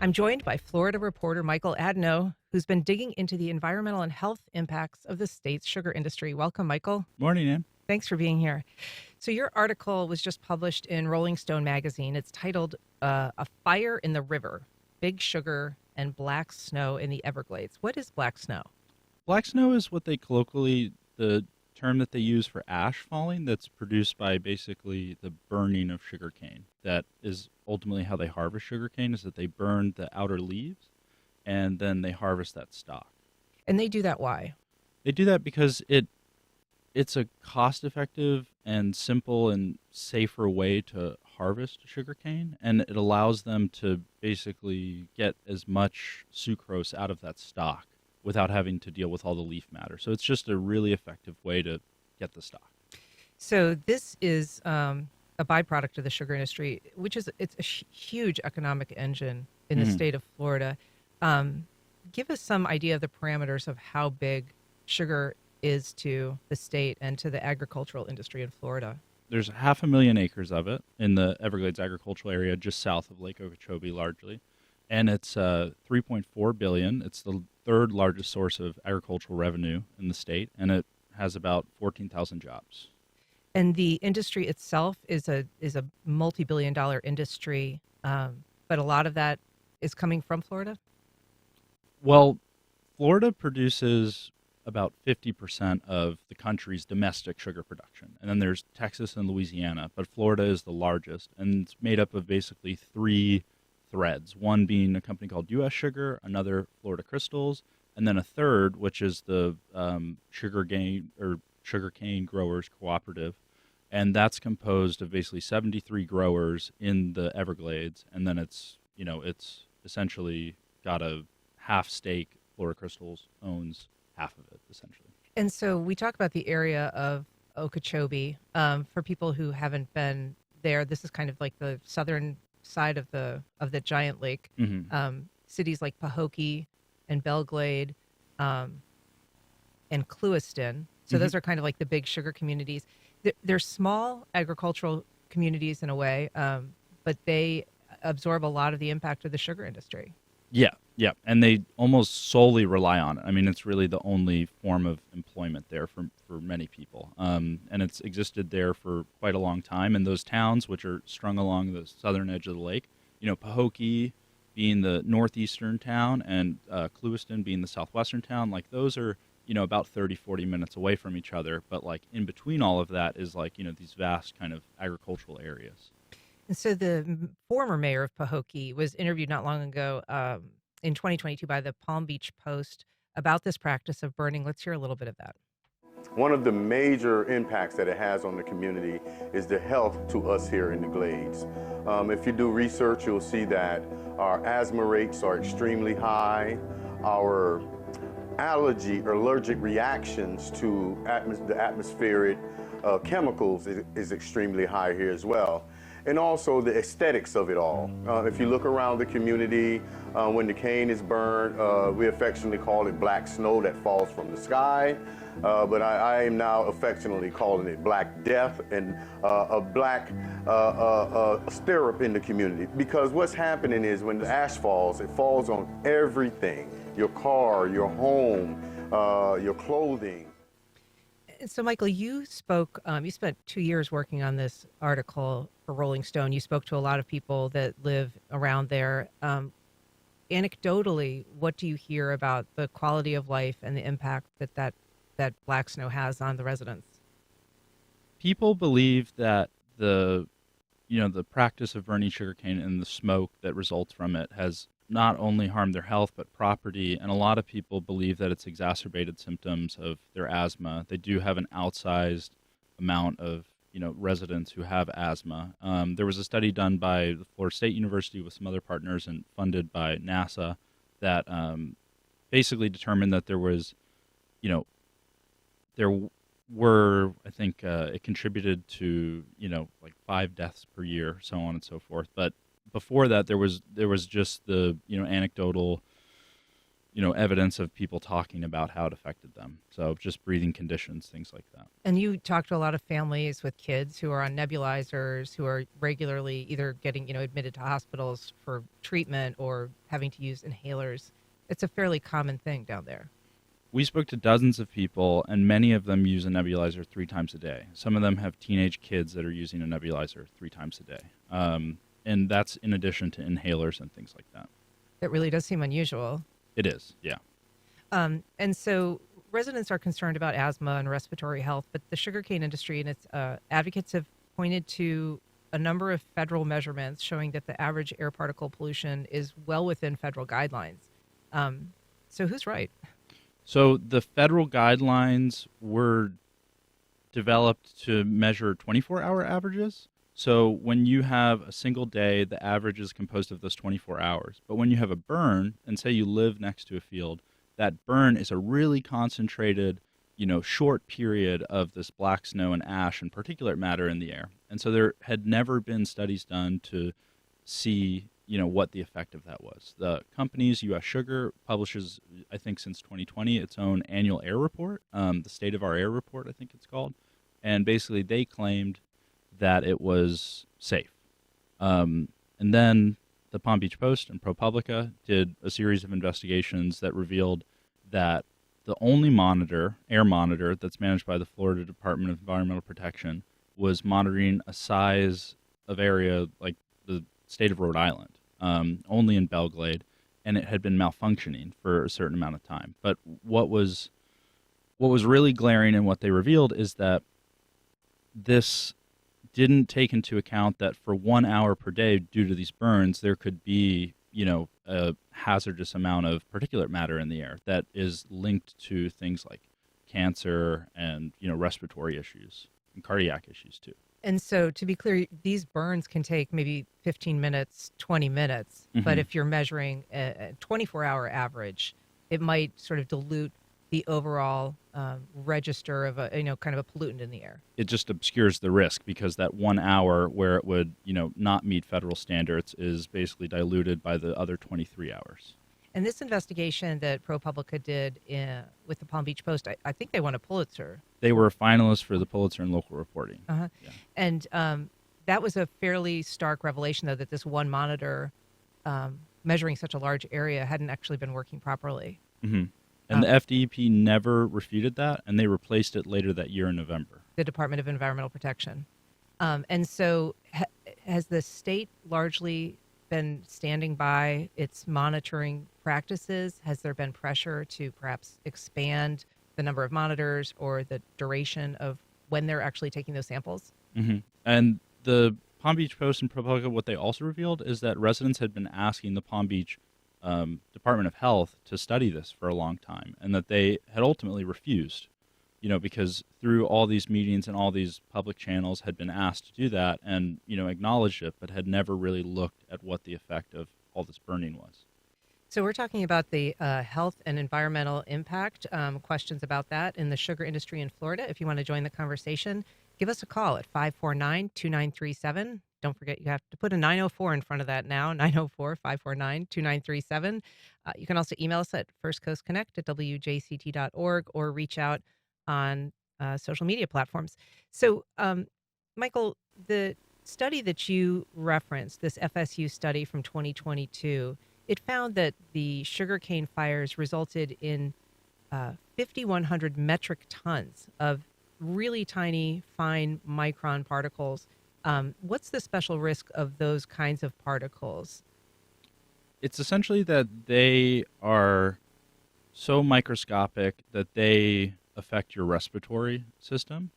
I'm joined by Florida reporter Michael Adno, who's been digging into the environmental and health impacts of the state's sugar industry. Welcome, Michael. Morning, Ann. Thanks for being here. So, your article was just published in Rolling Stone magazine. It's titled A Fire in the River: Big Sugar and Black Snow in the Everglades. What is black snow? Black snow is what they colloquially, the term that they use for ash falling that's produced by basically the burning of sugarcane. That is ultimately how they harvest sugarcane, is that they burn the outer leaves and then they harvest that stalk. And they do that why? They do that because it's a cost-effective and simple and safer way to harvest sugarcane, and it allows them to basically get as much sucrose out of that stalk without having to deal with all the leaf matter. So it's just a really effective way to get the stock. So, this is a byproduct of the sugar industry, which is it's a huge economic engine in the Mhm. state of Florida. Um, Give us some idea of the parameters of how big sugar is to the state and to the agricultural industry in Florida. There's 500,000 acres of it in the Everglades agricultural area just south of Lake Okeechobee largely. And it's 3.4 billion. It's the third largest source of agricultural revenue in the state, and it has about 14,000 jobs. And the industry itself is a multi-billion-dollar industry, but a lot of that is coming from Florida. Well, Florida produces about 50% of the country's domestic sugar production. And then there's Texas and Louisiana, but Florida is the largest, and it's made up of basically three threads, one being a company called U.S. Sugar, another Florida Crystals, and then a third, which is the sugarcane growers cooperative, and that's composed of basically 73 growers in the Everglades, and then it's essentially got a half stake. Florida Crystals owns half of it essentially. And so we talk about the area of Okeechobee. For people who haven't been there, this is kind of like the southern side of the giant lake. Hmm. Cities like Pahokee and Belglade and Clewiston. So Hmm. those are kind of like the big sugar communities. They're small agricultural communities in a way, but they absorb a lot of the impact of the sugar industry. Yeah, yeah, and they almost solely rely on it. I mean, it's really the only form of employment there for many people, and it's existed there for quite a long time. And those towns, which are strung along the southern edge of the lake, Pahokee being the northeastern town and Clewiston being the southwestern town, like those are about 30, 40 minutes away from each other. But like in between all of that is like these vast kind of agricultural areas. And so the former mayor of Pahokee was interviewed not long ago in 2022 by the Palm Beach Post about this practice of burning. Let's hear a little bit of that. One of the major impacts that it has on the community is the health to us here in the Glades. If you do research, you'll see that our asthma rates are extremely high. Our allergic reactions to the atmospheric chemicals is extremely high here as well. And also the aesthetics of it all. If you look around the community, when the cane is burned, we affectionately call it black snow that falls from the sky. But I am now affectionately calling it black death and a black stirrup in the community. Because what's happening is when the ash falls, it falls on everything. Your car, your home, your clothing. And so, Michael, you spoke, you spent 2 years working on this article for Rolling Stone. You spoke to a lot of people that live around there. Anecdotally, what do you hear about the quality of life and the impact that black snow has on the residents? People believe that the practice of burning sugarcane and the smoke that results from it has not only harmed their health but property, and a lot of people believe that it's exacerbated symptoms of their asthma. They do have an outsized amount of residents who have asthma. There was a study done by the Florida State University with some other partners and funded by NASA that basically determined that there was, there were, I think it contributed to like 5 deaths per year, so on and so forth. But before that, there was just the anecdotal evidence of people talking about how it affected them. So just breathing conditions, things like that. And you talk to a lot of families with kids who are on nebulizers, who are regularly either getting, admitted to hospitals for treatment or having to use inhalers. It's a fairly common thing down there. We spoke to dozens of people, and many of them use a nebulizer 3 times a day. Some of them have teenage kids that are using a nebulizer 3 times a day. And that's in addition to inhalers and things like that. It really does seem unusual. It is, yeah. And so residents are concerned about asthma and respiratory health, but the sugarcane industry and its advocates have pointed to a number of federal measurements showing that the average air particle pollution is well within federal guidelines. So who's right? So the federal guidelines were developed to measure 24-hour averages. So when you have a single day, the average is composed of those 24 hours. But when you have a burn, and say you live next to a field, that burn is a really concentrated, short period of this black snow and ash and particulate matter in the air. And so there had never been studies done to see, what the effect of that was. The company's U.S. Sugar publishes, I think since 2020, its own annual air report, the State of Our Air Report, I think it's called. And basically they claimed that it was safe. And then the Palm Beach Post and ProPublica did a series of investigations that revealed that the only air monitor that's managed by the Florida Department of Environmental Protection was monitoring a size of area like the state of Rhode Island, only in Everglades, and it had been malfunctioning for a certain amount of time. But what was really glaring in what they revealed is that this didn't take into account that for 1 hour per day due to these burns, there could be, a hazardous amount of particulate matter in the air that is linked to things like cancer and, respiratory isure and cardiac issues too. And so to be clear, these burns can take maybe 15 minutes, 20 minutes. Mm-hmm. But if you're measuring a 24-hour average, it might sort of dilute the overall register of a kind of a pollutant in the air. It just obscures the risk because that 1 hour where it would not meet federal standards is basically diluted by the other 23 hours. And this investigation that ProPublica did with the Palm Beach Post, I think they won a Pulitzer. They were finalists for the Pulitzer in local reporting. Uh-huh. Yeah. And that was a fairly stark revelation, though, that this one monitor measuring such a large area hadn't actually been working properly. Mm-hmm. And the FDEP never refuted that, and they replaced it later that year in November. The Department of Environmental Protection. And so has the state largely been standing by its monitoring practices? Has there been pressure to perhaps expand the number of monitors or the duration of when they're actually taking those samples? Mm-hmm. And the Palm Beach Post and ProPublica, what they also revealed is that residents had been asking the Palm Beach Department of Health to study this for a long time, and that they had ultimately refused, because through all these meetings and all these public channels had been asked to do that and, acknowledged it, but had never really looked at what the effect of all this burning was. So we're talking about the health and environmental impact, questions about that in the sugar industry in Florida. If you want to join the conversation, give us a call at 549-2937. Don't forget, you have to put a 904 in front of that now, 904-549-2937. You can also email us at firstcoastconnect@wjct.org or reach out on social media platforms. So, Michael, the study that you referenced, this FSU study from 2022, it found that the sugarcane fires resulted in 5,100 metric tons of really tiny, fine micron particles. What's the special risk of those kinds of particles? It's essentially that they are so microscopic that they affect your respiratory system,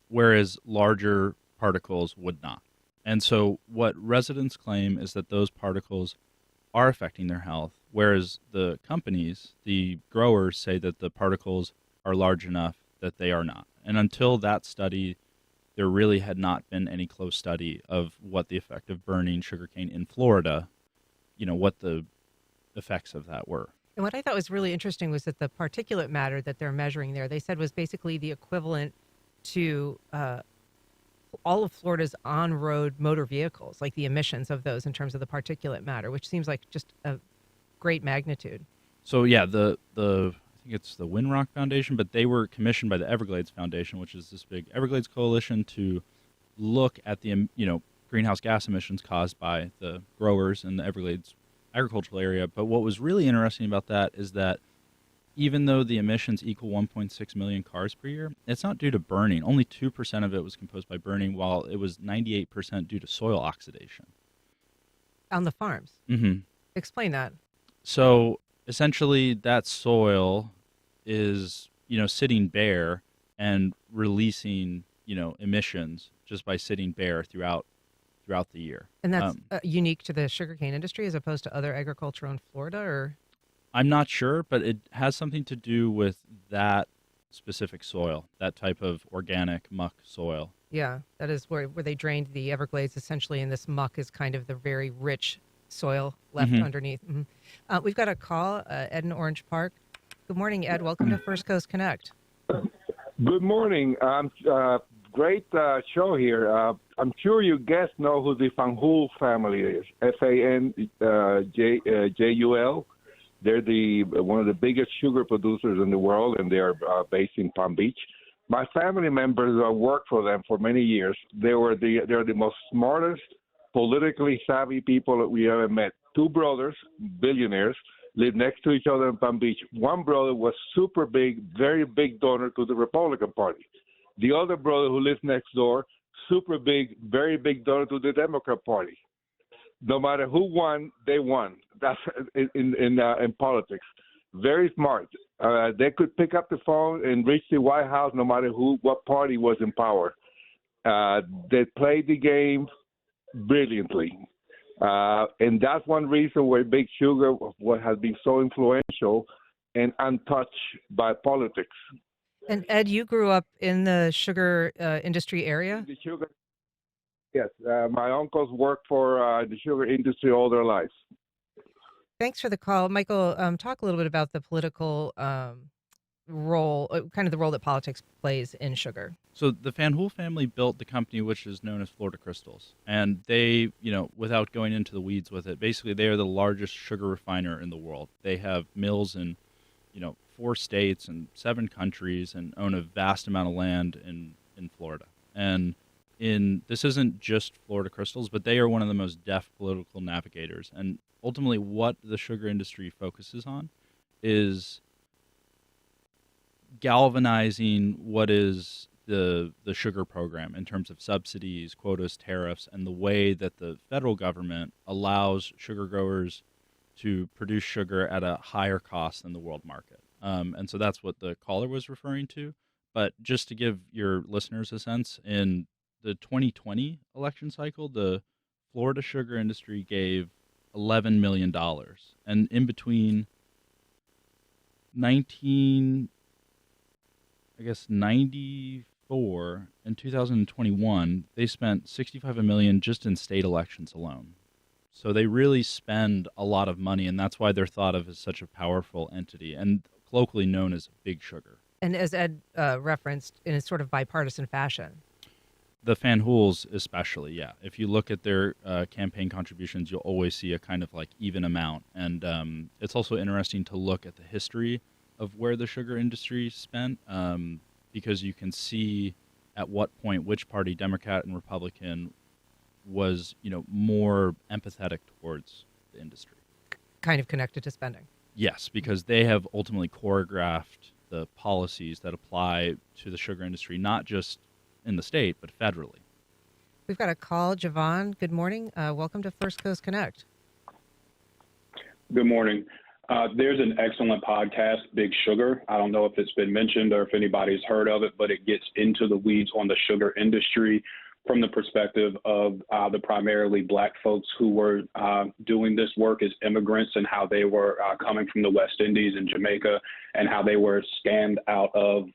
whereas larger particles would not. And so what residents claim is that those particles are affecting their health, whereas the companies, the growers, say that the particles are large enough that they are not. And until that study, there really had not been any close study of what the effect of burning sugarcane in Florida, what the effects of that were. And what I thought was really interesting was that the particulate matter that they're measuring there, they said was basically the equivalent to all of Florida's on-road motor vehicles, like the emissions of those in terms of the particulate matter, which seems like just a great magnitude. So yeah, the I think it's the Windrock Foundation, but they were commissioned by the Everglades Foundation, which is this big Everglades coalition, to look at the greenhouse gas emissions caused by the growers in the Everglades agricultural area. But what was really interesting about that is that even though the emissions equal 1.6 million cars per year, it's not due to burning. Only 2% of it was composed by burning, while it was 98% due to soil oxidation. On the farms. Hmm. Explain that. So essentially, that soil is sitting bare and releasing emissions just by sitting bare throughout the year. And that's unique to the sugarcane industry as opposed to other agriculture in Florida, or? I'm not sure, but it has something to do with that specific soil, that type of organic muck soil. Yeah, that is where they drained the Everglades essentially, and this muck is kind of the very rich soil left Hmm. underneath. We've got a call, Ed in Orange Park. Good morning, Ed. Welcome to First Coast Connect. Good morning. Great show here. I'm sure you guests know who the Van Hool family is. Fanjul. They're one of the biggest sugar producers in the world, and they are based in Palm Beach. My family members worked for them for many years. They're the most smartest, politically savvy people that we ever met. Two brothers, billionaires, lived next to each other in Palm Beach. One brother was super big, very big donor to the Republican Party. The other brother who lives next door, super big, very big donor to the Democrat Party. No matter who won, they won. That's in politics. Very smart. They could pick up the phone and reach the White House no matter what party was in power. They played the game brilliantly. And that's one reason why Big Sugar has been so influential and untouched by politics. And Ed, you grew up in the sugar industry area? The sugar, yes. My uncles worked for the sugar industry all their lives. Thanks for the call. Michael, talk a little bit about the political role, kind of the role that politics plays in sugar. So the Van Hool family built the company which is known as Florida Crystals. And they, without going into the weeds with it, basically they are the largest sugar refiner in the world. They have mills in, 4 states and 7 countries and own a vast amount of land in Florida. And this isn't just Florida Crystals, but they are one of the most deft political navigators. And ultimately what the sugar industry focuses on is galvanizing what is the sugar program in terms of subsidies, quotas, tariffs, and the way that the federal government allows sugar growers to produce sugar at a higher cost than the world market. And so that's what the caller was referring to. But just to give your listeners a sense, in the 2020 election cycle, the Florida sugar industry gave $11 million. And in between 94 and 2021, they spent $65 million just in state elections alone. So they really spend a lot of money, and that's why they're thought of as such a powerful entity and colloquially known as Big Sugar. And as Ed referenced, in a sort of bipartisan fashion. The Van Hools especially, yeah. If you look at their campaign contributions, you'll always see a kind of like even amount. And it's also interesting to look at the history of where the sugar industry spent, because you can see at what point which party, Democrat and Republican, was more empathetic towards the industry. Kind of connected to spending. Yes, because they have ultimately choreographed the policies that apply to the sugar industry, not just in the state, but federally. We've got a call. Javon, good morning. Welcome to First Coast Connect. Good morning. There's an excellent podcast, Big Sugar. I don't know if it's been mentioned or if anybody's heard of it, but it gets into the weeds on the sugar industry from the perspective of the primarily Black folks who were doing this work as immigrants and how they were coming from the West Indies and Jamaica and how they were scammed out of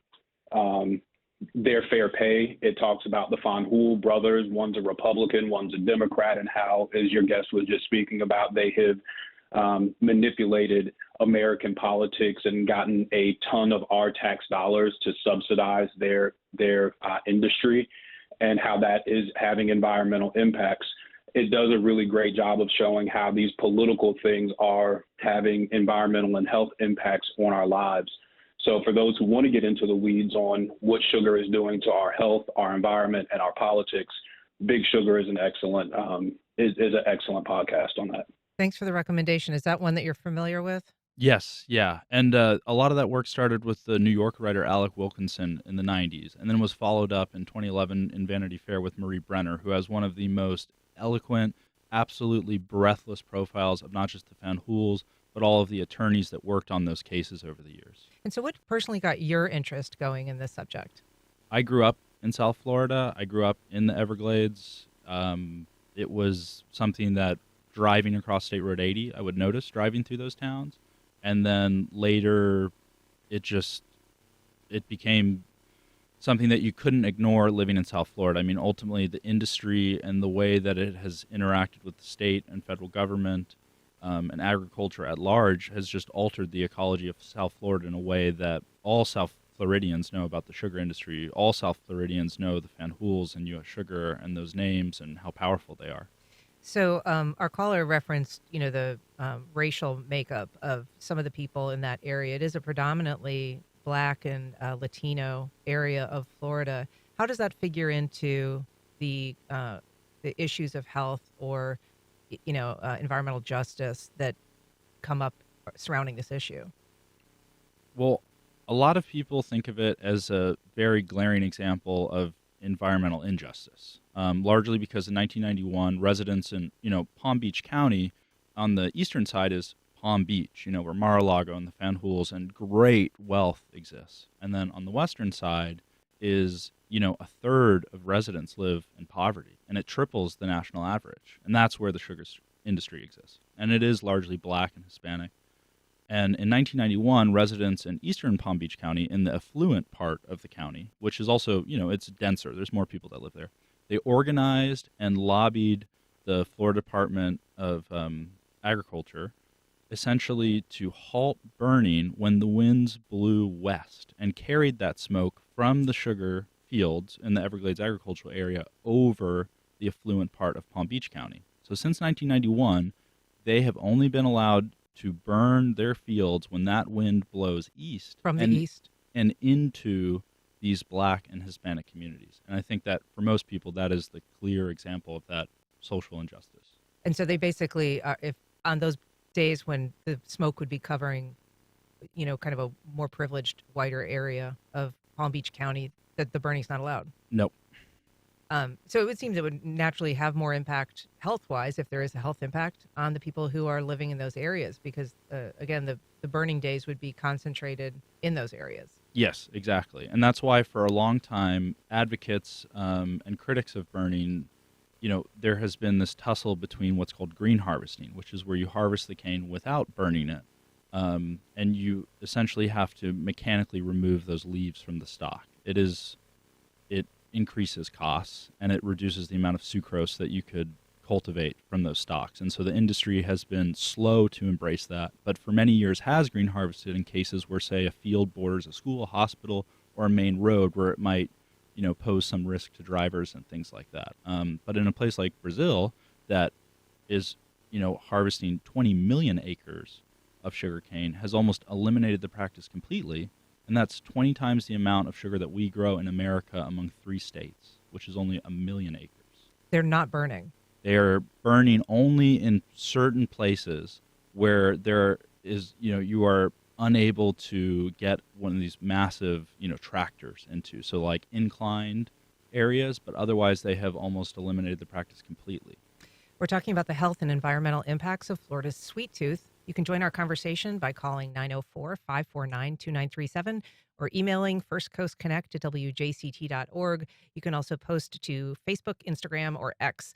their fair pay. It talks about the Van Hool brothers. One's a Republican, one's a Democrat, and how, as your guest was just speaking about, they have manipulated American politics and gotten a ton of our tax dollars to subsidize their industry, and how that is having environmental impacts. it does a really great job of showing how these political things are having environmental and health impacts on our lives. So for those who want to get into the weeds on what sugar is doing to our health, our environment, and our politics, Big Sugar is an excellent is an excellent podcast on that. Thanks for the recommendation. Is that one that you're familiar with? Yes, yeah. And a lot of that work started with the New York writer Alec Wilkinson in the 90s, and then was followed up in 2011 in Vanity Fair with Marie Brenner, who has one of the most eloquent, absolutely breathless profiles of not just the Van Hoels, but all of the attorneys that worked on those cases over the years. And so, what personally got your interest going in this subject? I grew up in South Florida. I grew up in the Everglades. It was something that driving across State Road 80, I would notice driving through those towns. And then later, it became something that you couldn't ignore living in South Florida. I mean, ultimately, the industry and the way that it has interacted with the state and federal government and agriculture at large has just altered the ecology of South Florida in a way that all South Floridians know about the sugar industry. All South Floridians know the Van Hoels and U.S. Sugar and those names and how powerful they are. So our caller referenced, the racial makeup of some of the people in that area. It is a predominantly Black and Latino area of Florida. How does that figure into the issues of health or, environmental justice that come up surrounding this issue? Well, a lot of people think of it as a very glaring example of environmental injustice, largely because in 1991, residents in, Palm Beach County on the eastern side is Palm Beach, where Mar-a-Lago and the Van Hoels and great wealth exists. And then on the western side is, a third of residents live in poverty, and it triples the national average. And that's where the sugar industry exists. And it is largely Black and Hispanic. And in 1991, residents in eastern Palm Beach County, in the affluent part of the county, which is also, it's denser, there's more people that live there, they organized and lobbied the Florida Department of Agriculture essentially to halt burning when the winds blew west and carried that smoke from the sugar fields in the Everglades agricultural area over the affluent part of Palm Beach County. So since 1991, they have only been allowed to burn their fields when that wind blows east. From the east. And into these Black and Hispanic communities. And I think that for most people, that is the clear example of that social injustice. And so they basically, if on those days when the smoke would be covering, kind of a more privileged, whiter area of Palm Beach County, that the burning's not allowed. Nope. So it would seem that it would naturally have more impact health-wise, if there is a health impact, on the people who are living in those areas, because, again, the burning days would be concentrated in those areas. Yes, exactly. And that's why for a long time, advocates and critics of burning, there has been this tussle between what's called green harvesting, which is where you harvest the cane without burning it. And you essentially have to mechanically remove those leaves from the stalk. It increases costs, and it reduces the amount of sucrose that you could cultivate from those stalks. And so the industry has been slow to embrace that, but for many years has green harvested in cases where, say, a field borders a school, a hospital, or a main road where it might, pose some risk to drivers and things like that. But in a place like Brazil that is, harvesting 20 million acres of sugarcane, has almost eliminated the practice completely. And that's 20 times the amount of sugar that we grow in America among 3 states, which is only 1 million acres. They're not burning. They are burning only in certain places where there is, you are unable to get one of these massive, tractors into. So like inclined areas, but otherwise they have almost eliminated the practice completely. We're talking about the health and environmental impacts of Florida's sweet tooth. You can join our conversation by calling 904-549-2937 or emailing firstcoastconnect@wjct.org. You can also post to Facebook, Instagram, or X.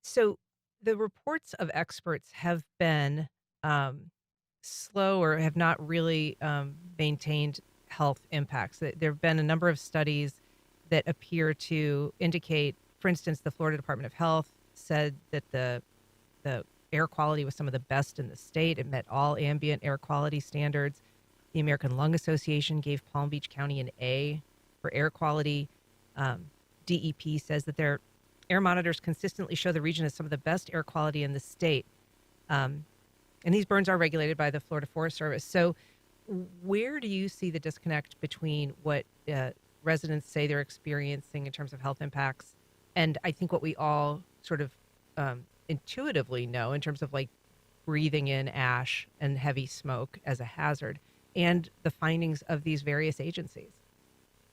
So the reports of experts have been slow or have not really maintained health impacts. There have been a number of studies that appear to indicate, for instance, the Florida Department of Health said that the air quality was some of the best in the state. It met all ambient air quality standards. The American Lung Association gave Palm Beach County an A for air quality. DEP says that their air monitors consistently show the region as some of the best air quality in the state. Um, and these burns are regulated by the Florida Forest Service. So, where do you see the disconnect between what residents say they're experiencing in terms of health impacts, and I think what we all sort of intuitively know in terms of like breathing in ash and heavy smoke as a hazard, and the findings of these various agencies?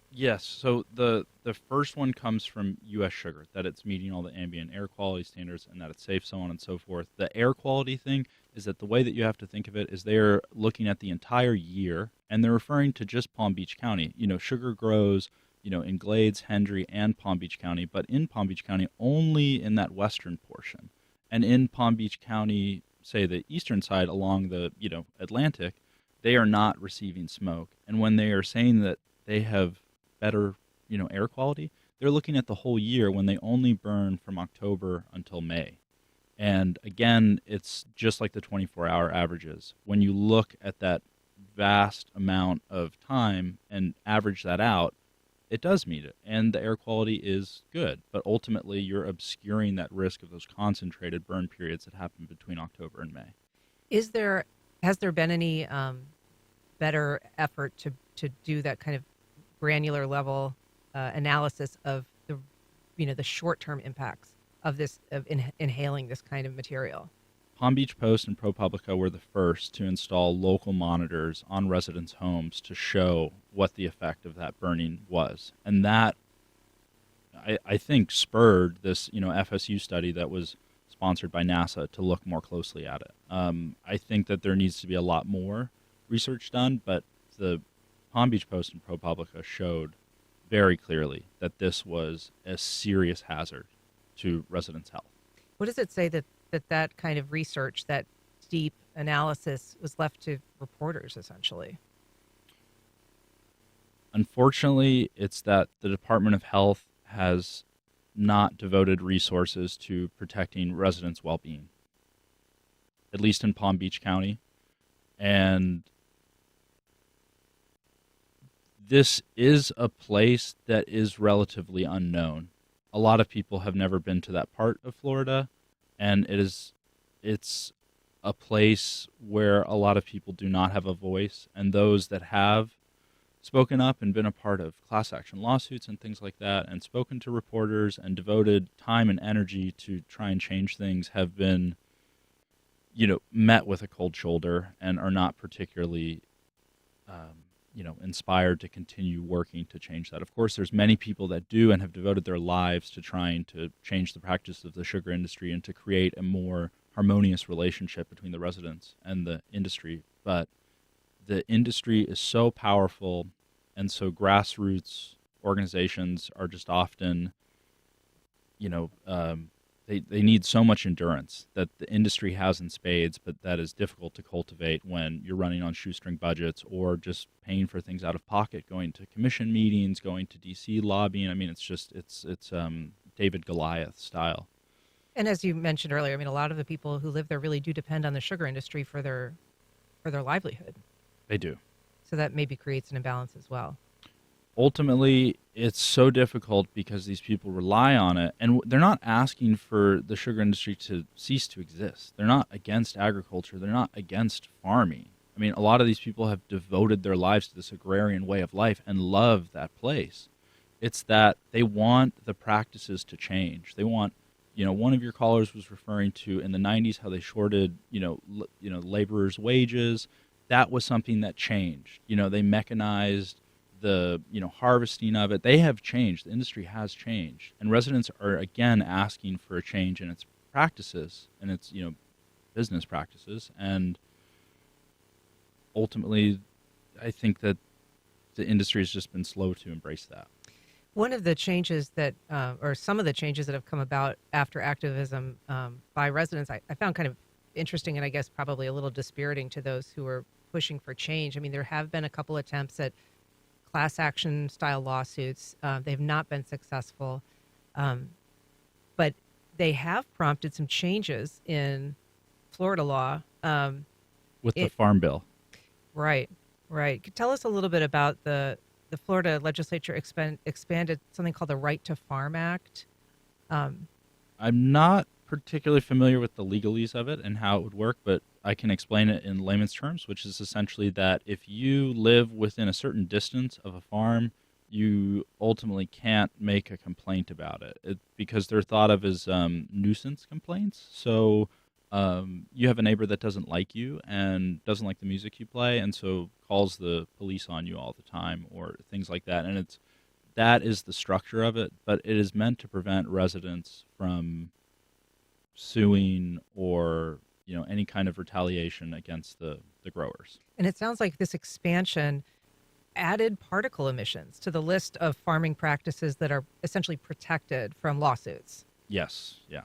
Yes. So the first one comes from U.S. Sugar, that it's meeting all the ambient air quality standards and that it's safe, so on and so forth. The air quality thing is that the way that you have to think of it is they're looking at the entire year, and they're referring to just Palm Beach County. Sugar grows, in Glades, Hendry, and Palm Beach County, but in Palm Beach County only in that western portion. And in Palm Beach County, say the eastern side along the, Atlantic, they are not receiving smoke. And when they are saying that they have better, air quality, they're looking at the whole year when they only burn from October until May. And again, it's just like the 24-hour averages. When you look at that vast amount of time and average that out, it does meet it, and the air quality is good. But ultimately, you're obscuring that risk of those concentrated burn periods that happen between October and May. Is there has there been any better effort to do that kind of granular level analysis of the short term impacts of this inhaling this kind of material? Palm Beach Post and ProPublica were the first to install local monitors on residents' homes to show what the effect of that burning was. And that, I think, spurred this, FSU study that was sponsored by NASA to look more closely at it. I think that there needs to be a lot more research done, but the Palm Beach Post and ProPublica showed very clearly that this was a serious hazard to residents' health. What does it say that kind of research, that deep analysis, was left to reporters essentially? Unfortunately, it's that the Department of Health has not devoted resources to protecting residents' well-being, at least in Palm Beach County. And this is a place that is relatively unknown. A lot of people have never been to that part of Florida, and it's a place where a lot of people do not have a voice, and those that have spoken up and been a part of class action lawsuits and things like that, and spoken to reporters and devoted time and energy to try and change things, have been, met with a cold shoulder and are not particularly, inspired to continue working to change that. Of course, there's many people that do and have devoted their lives to trying to change the practice of the sugar industry and to create a more harmonious relationship between the residents and the industry. But the industry is so powerful, and so grassroots organizations are just often, they need so much endurance that the industry has in spades, but that is difficult to cultivate when you're running on shoestring budgets or just paying for things out of pocket, going to commission meetings, going to DC lobbying. I mean, it's David Goliath style. And as you mentioned earlier, I mean, a lot of the people who live there really do depend on the sugar industry for their livelihood. They do. So that maybe creates an imbalance as well. Ultimately, it's so difficult because these people rely on it, and they're not asking for the sugar industry to cease to exist. They're not against agriculture. They're not against farming. I mean, a lot of these people have devoted their lives to this agrarian way of life and love that place. It's that they want the practices to change. They want, one of your callers was referring to in the 90s how they shorted, laborers' wages. That was something that changed. They mechanized the harvesting of it. They have changed. The industry has changed, and residents are again asking for a change in its practices and its business practices. And ultimately, I think that the industry has just been slow to embrace that. One of the changes that, or some of the changes that have come about after activism by residents, I found kind of interesting, and I guess probably a little dispiriting to those who are pushing for change. I mean, there have been a couple attempts at class action style lawsuits. They have not been successful, but they have prompted some changes in Florida law. With the Farm Bill. Right. Tell us a little bit about the Florida legislature expanded something called the Right to Farm Act. Um, I'm not particularly familiar with the legalese of it and how it would work, but I can explain it in layman's terms, which is essentially that if you live within a certain distance of a farm, you ultimately can't make a complaint about it, because they're thought of as nuisance complaints. So you have a neighbor that doesn't like you and doesn't like the music you play, and so calls the police on you all the time or things like that. And that is the structure of it, but it is meant to prevent residents from suing or any kind of retaliation against the growers. and it sounds like this expansion added particle emissions to the list of farming practices that are essentially protected from lawsuits. Yes, yeah.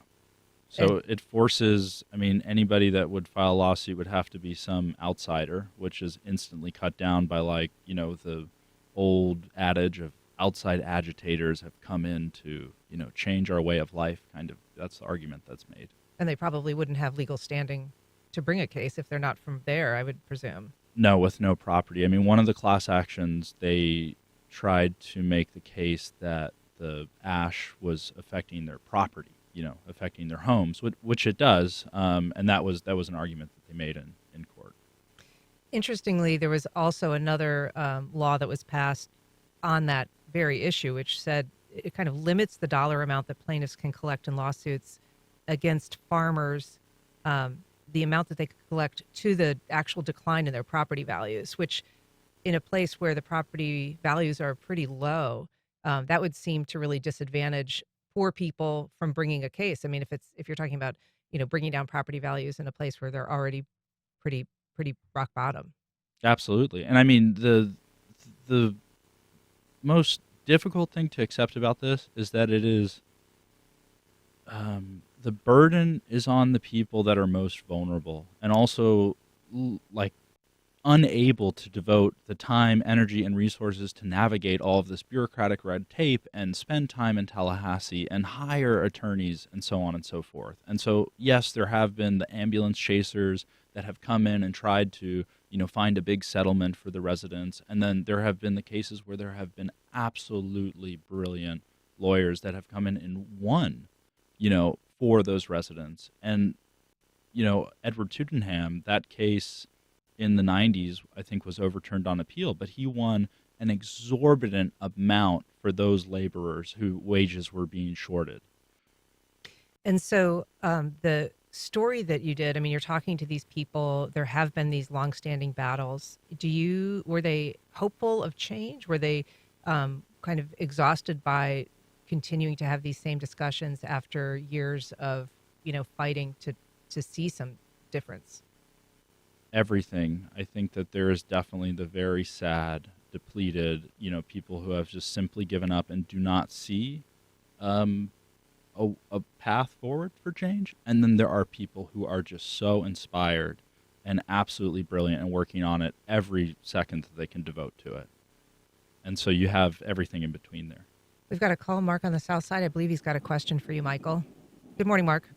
And So it forces, I mean, anybody that would file a lawsuit would have to be some outsider, which is instantly cut down by, like, the old adage of outside agitators have come in to, change our way of life, kind of. That's the argument that's made. and they probably wouldn't have legal standing to bring a case if they're not from there, I would presume. No, with no property. I mean, one of the class actions, they tried to make the case that the ash was affecting their property, affecting their homes, which it does, and that was an argument that they made in court. Interestingly, there was also another law that was passed on that very issue, which said it kind of limits the dollar amount that plaintiffs can collect in lawsuits against farmers, the amount that they could collect to the actual decline in their property values, which in a place where the property values are pretty low, that would seem to really disadvantage poor people from bringing a case. I mean, if you're talking about bringing down property values in a place where they're already pretty rock bottom. Absolutely. And I mean, the most difficult thing to accept about this is that it is, the burden is on the people that are most vulnerable, and also like unable to devote the time, energy, and resources to navigate all of this bureaucratic red tape and spend time in Tallahassee and hire attorneys and so on and so forth. And so, yes, there have been the ambulance chasers that have come in and tried to, find a big settlement for the residents. And then there have been the cases where there have been absolutely brilliant lawyers that have come in and won, for those residents. And, Edward Tudenham, that case in the 90s, I think, was overturned on appeal, but he won an exorbitant amount for those laborers whose wages were being shorted. And so the story that you did, I mean, you're talking to these people. There have been these longstanding battles. Were they hopeful of change? Were they kind of exhausted by continuing to have these same discussions after years of, fighting to see some difference? Everything. I think that there is definitely the very sad, depleted, people who have just simply given up and do not see a path forward for change. And then there are people who are just so inspired and absolutely brilliant and working on it every second that they can devote to it. And so you have everything in between there. We've got a call, Mark, on the south side. I believe he's got a question for you, Michael. Good morning, Mark.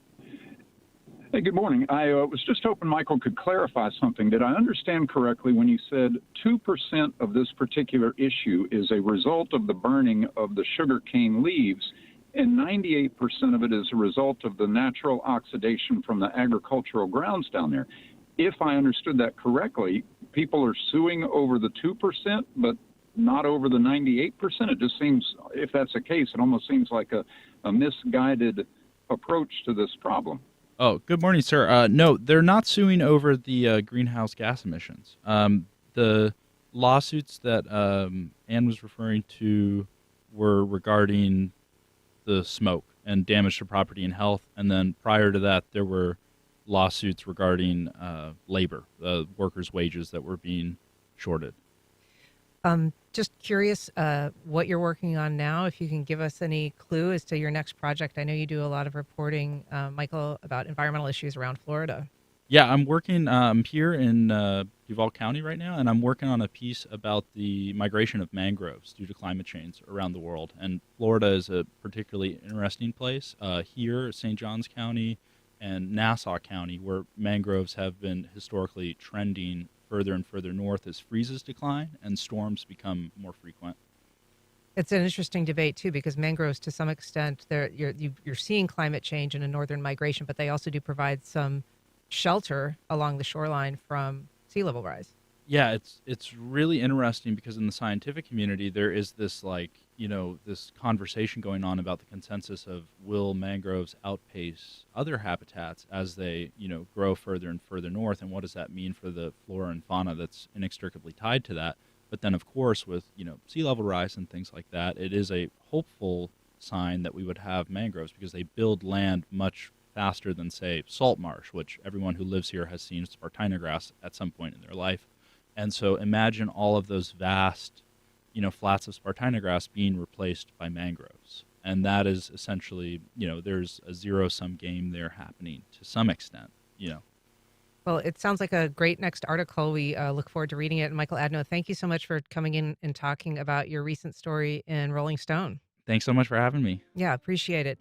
Hey, good morning. I was just hoping Michael could clarify something. Did I understand correctly when you said 2% of this particular issue is a result of the burning of the sugarcane leaves, and 98% of it is a result of the natural oxidation from the agricultural grounds down there? If I understood that correctly, people are suing over the 2%, but not over the 98%? It just seems, if that's the case, it almost seems like a misguided approach to this problem. Oh, good morning, sir. No, they're not suing over the greenhouse gas emissions. The lawsuits that Ann was referring to were regarding the smoke and damage to property and health. And then prior to that, there were lawsuits regarding labor, the workers' wages that were being shorted. Just curious what you're working on now, if you can give us any clue as to your next project. I know you do a lot of reporting, Michael, about environmental issues around Florida. Yeah, I'm working here in Duval County right now, and I'm working on a piece about the migration of mangroves due to climate change around the world. And Florida is a particularly interesting place. Here, St. Johns County and Nassau County, where mangroves have been historically trending further and further north as freezes decline and storms become more frequent. It's an interesting debate too, because mangroves, to some extent, you're seeing climate change and a northern migration, but they also do provide some shelter along the shoreline from sea level rise. Yeah, it's really interesting because in the scientific community there is this this conversation going on about the consensus of will mangroves outpace other habitats as they, grow further and further north, and what does that mean for the flora and fauna that's inextricably tied to that. But then of course with, sea level rise and things like that, it is a hopeful sign that we would have mangroves because they build land much faster than say salt marsh, which everyone who lives here has seen Spartina grass at some point in their life. And so imagine all of those vast, flats of Spartina grass being replaced by mangroves. And that is essentially, there's a zero sum game there happening to some extent. Well, it sounds like a great next article. We look forward to reading it. And Michael Adno, thank you so much for coming in and talking about your recent story in Rolling Stone. Thanks so much for having me. Yeah, appreciate it.